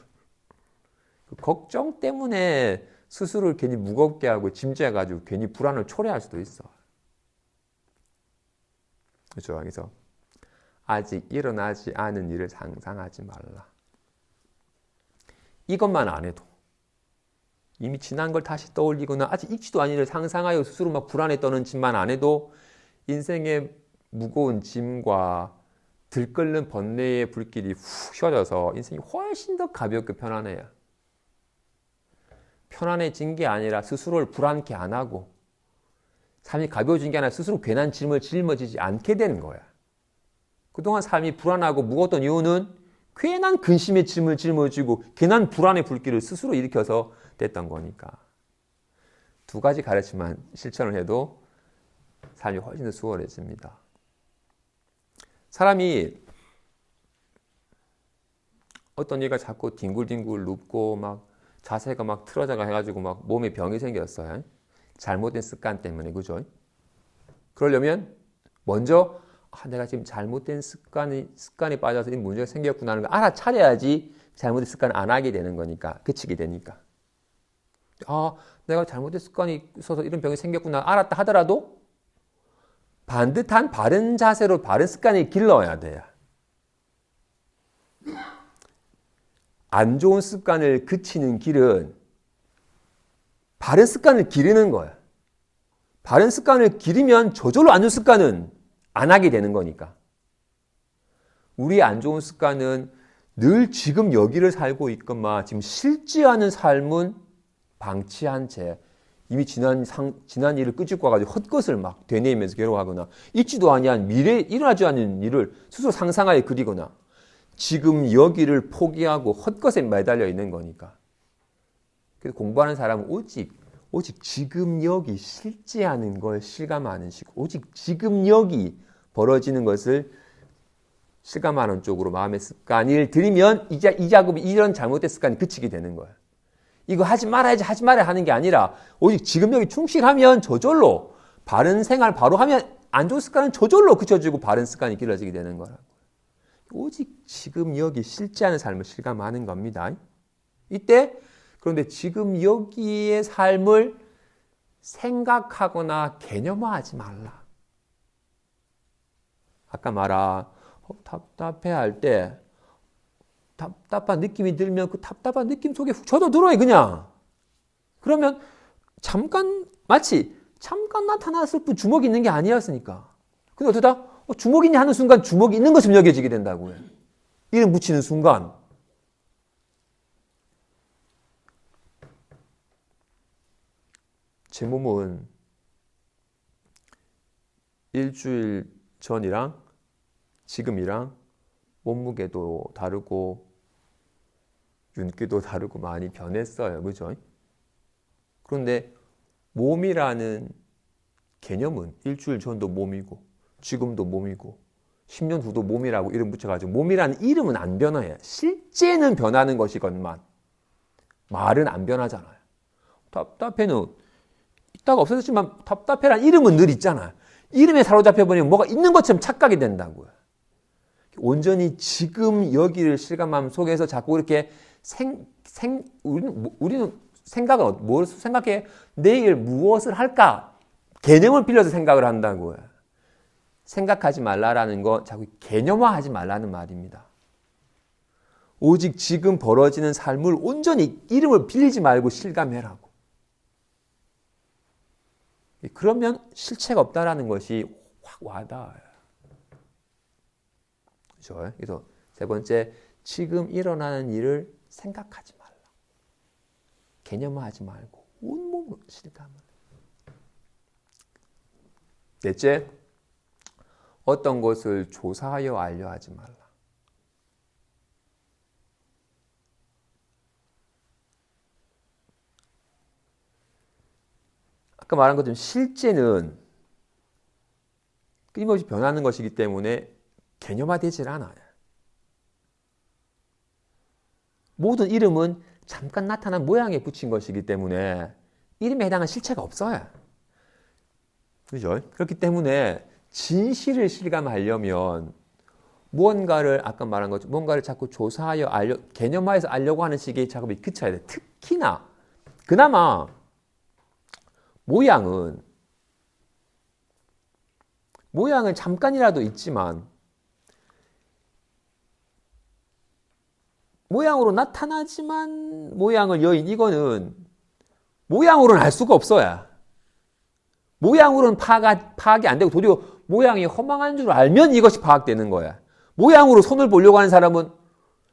그 걱정 때문에 스스로를 괜히 무겁게 하고 짐작해가지고 괜히 불안을 초래할 수도 있어. 그렇죠? 그래서 아직 일어나지 않은 일을 상상하지 말라. 이것만 안 해도 이미 지난 걸 다시 떠올리거나 아직 있지도 않은 일을 상상하여 스스로 막 불안에 떠는 짓만 안 해도 인생의 무거운 짐과 들끓는 번뇌의 불길이 훅 휘어져서 인생이 훨씬 더 가볍게 편안해요. 편안해진 게 아니라 스스로를 불안케 안 하고 삶이 가벼워진 게 아니라 스스로 괜한 짐을 짊어지지 않게 되는 거야. 그동안 삶이 불안하고 무거웠던 이유는 괜한 근심의 짐을 짊어지고 괜한 불안의 불길을 스스로 일으켜서 됐던 거니까. 두 가지 가르침만 실천을 해도 삶이 훨씬 더 수월해집니다. 사람이 어떤 얘가 자꾸 뒹굴뒹굴 눕고 막 자세가 막 틀어져가 해가지고 막 몸에 병이 생겼어요. 잘못된 습관 때문에, 그죠? 그러려면 먼저 내가 지금 잘못된 습관에 빠져서 이 문제가 생겼구나 하는 걸 알아차려야지 잘못된 습관을 안 하게 되는 거니까, 그치게 되니까. 내가 잘못된 습관이 있어서 이런 병이 생겼구나 알았다 하더라도 반듯한 바른 자세로 바른 습관을 길러야 돼요. 안 좋은 습관을 그치는 길은 바른 습관을 기르는 거야. 바른 습관을 기르면 저절로 안 좋은 습관은 안 하게 되는 거니까. 우리의 안 좋은 습관은 늘 지금 여기를 살고 있건만 지금 실지하는 삶은 방치한 채 이미 지난 일을 끄집고 와가지고 헛것을 막 되뇌이면서 괴로워하거나 있지도 아니한 미래에 일어나지 않는 일을 스스로 상상하여 그리거나 지금 여기를 포기하고 헛것에 매달려 있는 거니까. 그래서 공부하는 사람은 오직 지금 여기 실제하는 걸 실감하는 식, 오직 지금 여기 벌어지는 것을 실감하는 쪽으로 마음의 습관을 들이면 이런 잘못된 습관이 그치게 되는 거예요. 이거 하지 말아야지 하지 말아야 하는 게 아니라 오직 지금 여기 충실하면 저절로 바른 생활 바로 하면 안 좋은 습관은 저절로 그쳐지고 바른 습관이 길러지게 되는 거라고. 오직 지금 여기 실제하는 삶을 실감하는 겁니다. 이때 그런데 지금 여기의 삶을 생각하거나 개념화하지 말라. 아까 말한 답답해할 때 답답한 느낌이 들면 그 답답한 느낌 속에 훅 젖어들어요 그냥. 그러면 마치 잠깐 나타났을 뿐 주먹이 있는 게 아니었으니까. 근데 어쩌다 주먹이 있냐 하는 순간 주먹이 있는 것처럼 여겨지게 된다고요. 이름 붙이는 순간. 제 몸은 일주일 전이랑 지금이랑 몸무게도 다르고 윤기도 다르고 많이 변했어요. 그죠? 그런데 몸이라는 개념은 일주일 전도 몸이고 지금도 몸이고 10년 후도 몸이라고 이름 붙여가지고 몸이라는 이름은 안 변해요. 실제는 변하는 것이건만 말은 안 변하잖아요. 답답해는 있다가 없어졌지만 답답해라는 이름은 늘 있잖아요. 이름에 사로잡혀버리면 뭐가 있는 것처럼 착각이 된다고요. 온전히 지금 여기를 실감함 속에서 자꾸 이렇게 우리는 생각은 뭘 생각해? 내일 무엇을 할까? 개념을 빌려서 생각을 한다고요. 생각하지 말라라는 거 자꾸 개념화하지 말라는 말입니다. 오직 지금 벌어지는 삶을 온전히 이름을 빌리지 말고 실감해라고. 그러면 실체가 없다라는 것이 확 와닿아요. 그렇죠? 그래서 세 번째, 지금 일어나는 일을 생각하지 말라. 개념화하지 말고 온몸으로 실감을. 넷째, 어떤 것을 조사하여 알려 하지 말라. 아까 말한 것처럼 실제는 끊임없이 변하는 것이기 때문에 개념화되질 않아요. 모든 이름은 잠깐 나타난 모양에 붙인 것이기 때문에 이름에 해당한 실체가 없어요. 그죠? 그렇기 때문에 진실을 실감하려면 무언가를 아까 말한 것처럼 뭔가를 자꾸 조사하여 개념화해서 알려고 하는 식의 작업이 그쳐야 돼. 특히나 그나마 모양은 잠깐이라도 있지만 모양으로 나타나지만 모양을 여인 이거는 모양으로는 알 수가 없어요. 모양으로는 파악이 안 되고 도리어 모양이 허망한 줄 알면 이것이 파악되는 거야. 모양으로 손을 보려고 하는 사람은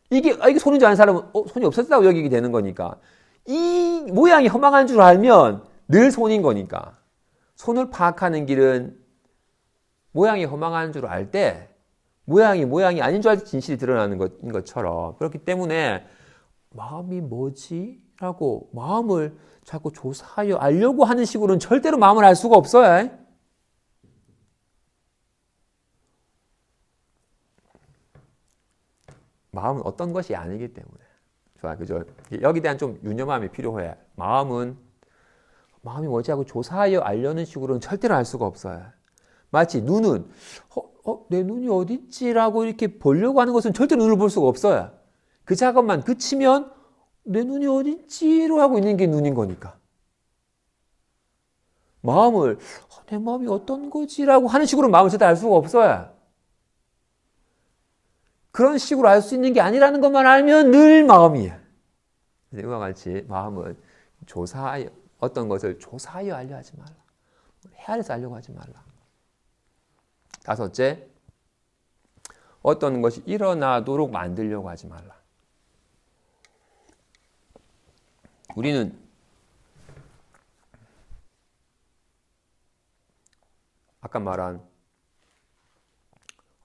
이게 손인 줄 아는 사람은 손이 없었다고 여기게 되는 거니까 이 모양이 허망한 줄 알면 늘 손인 거니까 손을 파악하는 길은 모양이 허망한 줄 알 때 모양이 아닌 줄 알 때 진실이 드러나는 것처럼 그렇기 때문에 마음이 뭐지? 라고 마음을 자꾸 조사하여 알려고 하는 식으로는 절대로 마음을 알 수가 없어요. 마음은 어떤 것이 아니기 때문에. 좋아, 그죠? 여기에 대한 좀 유념함이 필요해. 마음이 뭐지 하고 조사하여 알려는 식으로는 절대로 알 수가 없어요. 마치 눈은 내 눈이 어디 있지라고 이렇게 보려고 하는 것은 절대로 눈을 볼 수가 없어요. 그 작업만 그치면 내 눈이 어디 있지로 하고 있는 게 눈인 거니까. 마음을 내 마음이 어떤 거지라고 하는 식으로 마음을 절대 알 수가 없어요. 그런 식으로 알 수 있는 게 아니라는 것만 알면 늘 마음이에요. 이와 같이 마음은 어떤 것을 조사하여 알려 하지 말라. 헤아려서 알려고 하지 말라. 다섯째, 어떤 것이 일어나도록 만들려고 하지 말라. 우리는 아까 말한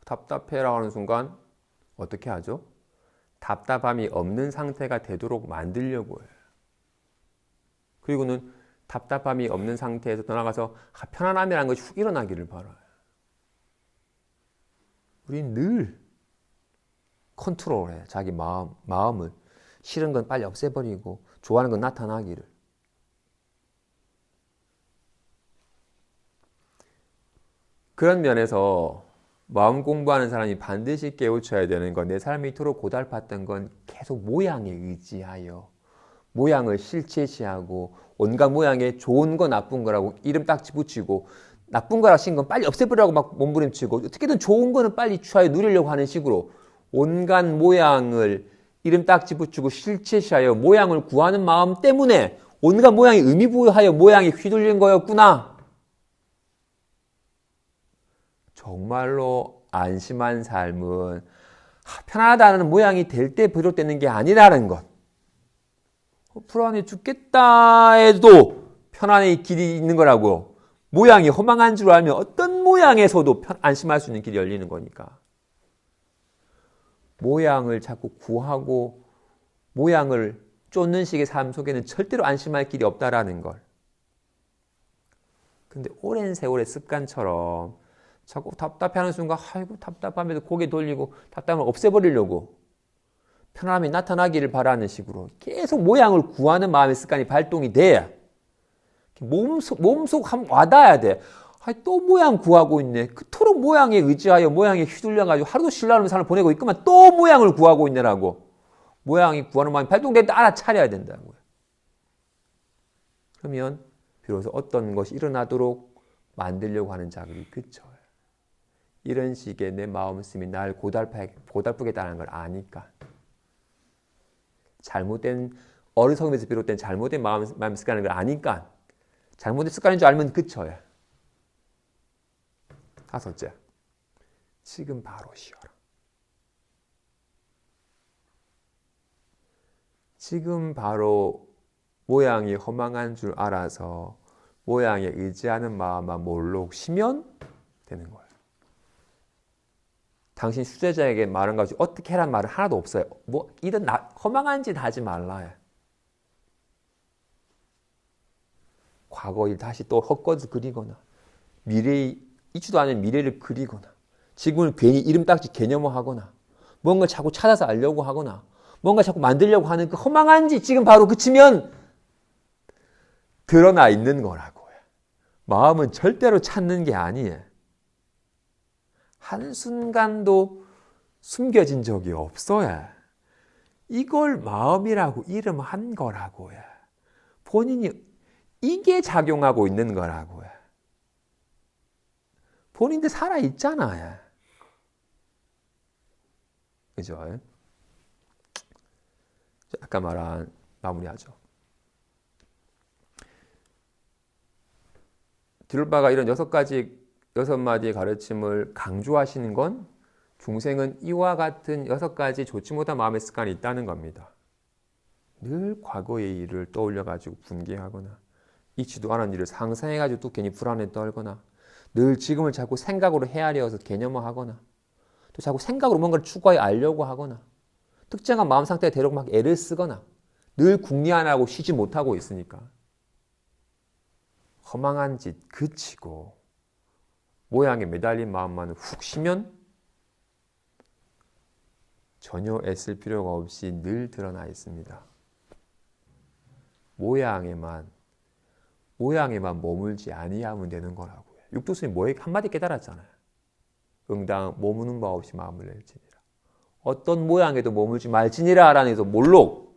답답해라고 하는 순간 어떻게 하죠? 답답함이 없는 상태가 되도록 만들려고 해요. 그리고는 답답함이 없는 상태에서 떠나가서 편안함이라는 것이 훅 일어나기를 바라요. 우리는 늘 컨트롤해. 자기 마음을. 싫은 건 빨리 없애버리고 좋아하는 건 나타나기를. 그런 면에서 마음 공부하는 사람이 반드시 깨우쳐야 되는 건 내 삶이 이토록 고달팠던 건 계속 모양에 의지하여 모양을 실체시하고 온갖 모양에 좋은 거 나쁜 거라고 이름 딱지 붙이고 나쁜 거라 신 건 빨리 없애버리라고 막 몸부림치고 어떻게든 좋은 거는 빨리 취하여 누리려고 하는 식으로 온갖 모양을 이름 딱지 붙이고 실체시하여 모양을 구하는 마음 때문에 온갖 모양이 의미 부여하여 모양이 휘둘린 거였구나. 정말로 안심한 삶은 편안하다는 모양이 될 때 비롯되는 게 아니라는 것. 불안해 죽겠다 해도 편안의 길이 있는 거라고. 모양이 허망한 줄 알면 어떤 모양에서도 안심할 수 있는 길이 열리는 거니까. 모양을 자꾸 구하고 모양을 쫓는 식의 삶 속에는 절대로 안심할 길이 없다라는 걸. 근데 오랜 세월의 습관처럼 자꾸 답답해하는 순간 아이고 답답하면서 고개 돌리고 답답함을 없애버리려고 편안함이 나타나기를 바라는 식으로 계속 모양을 구하는 마음의 습관이 발동이 돼야 몸속 한번 와닿아야 돼. 또 모양 구하고 있네. 그토록 모양에 의지하여 모양에 휘둘려가지고 하루도 신라는 삶을 보내고 있구만. 또 모양을 구하고 있네라고. 모양이 구하는 마음이 발동될 때 알아차려야 된다고요. 그러면 비로소 어떤 것이 일어나도록 만들려고 하는 작업이 그쳐요. 이런 식의 내 마음씀이 날 고달프겠다는 걸 아니까. 잘못된 어리석음에서 비롯된 잘못된 마음 습관인 걸 아니까. 잘못된 습관인 줄 알면 그쳐요. 다섯째, 지금 바로 쉬어라. 지금 바로 모양이 허망한 줄 알아서 모양에 의지하는 마음만 몰록 쉬면 되는 거예요. 당신 수제자에게 말한 것이 어떻게 해란 말은 하나도 없어요. 이런 허망한 짓 하지 말라. 과거 일 다시 또 헛것을 그리거나 있지도 않은 미래를 그리거나 지금을 괜히 이름딱지 개념화하거나 뭔가 자꾸 찾아서 알려고 하거나 뭔가 자꾸 만들려고 하는 그 허망한 짓 지금 바로 그치면 드러나 있는 거라고요. 마음은 절대로 찾는 게 아니에요. 한순간도 숨겨진 적이 없어요. 이걸 마음이라고 이름한 거라고요. 본인이 이게 작용하고 있는 거라고요. 본인들 살아있잖아요. 그죠? 아까 말한 마무리하죠. 디롤바가 이런 6마디의 가르침을 강조하시는 건 중생은 이와 같은 6가지 좋지 못한 마음의 습관이 있다는 겁니다. 늘 과거의 일을 떠올려가지고 분개하거나 있지도 않은 일을 상상해가지고 또 괜히 불안에 떨거나 늘 지금을 자꾸 생각으로 헤아려서 개념화하거나 또 자꾸 생각으로 뭔가를 추구하여 알려고 하거나 특정한 마음 상태에 대려고 막 애를 쓰거나 늘 궁리하느라고 쉬지 못하고 있으니까 허망한 짓 그치고 모양에 매달린 마음만 훅 쉬면 전혀 애쓸 필요가 없이 늘 드러나 있습니다. 모양에만 머물지 아니하면 되는 거라고요. 육두스님 뭐에 한마디 깨달았잖아요. 응당 머무는 바 없이 마음을 낼지니라. 어떤 모양에도 머물지 말지니라 라는 에서 몰록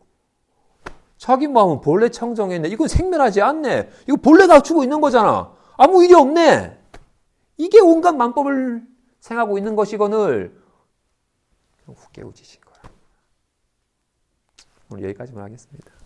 자기 마음은 본래 청정했네. 이건 생멸하지 않네. 이거 본래 갖추고 있는 거잖아. 아무 일이 없네. 이게 온갖 만법을 생각하고 있는 것이거늘 훅 깨우치신 거라. 오늘 여기까지만 하겠습니다.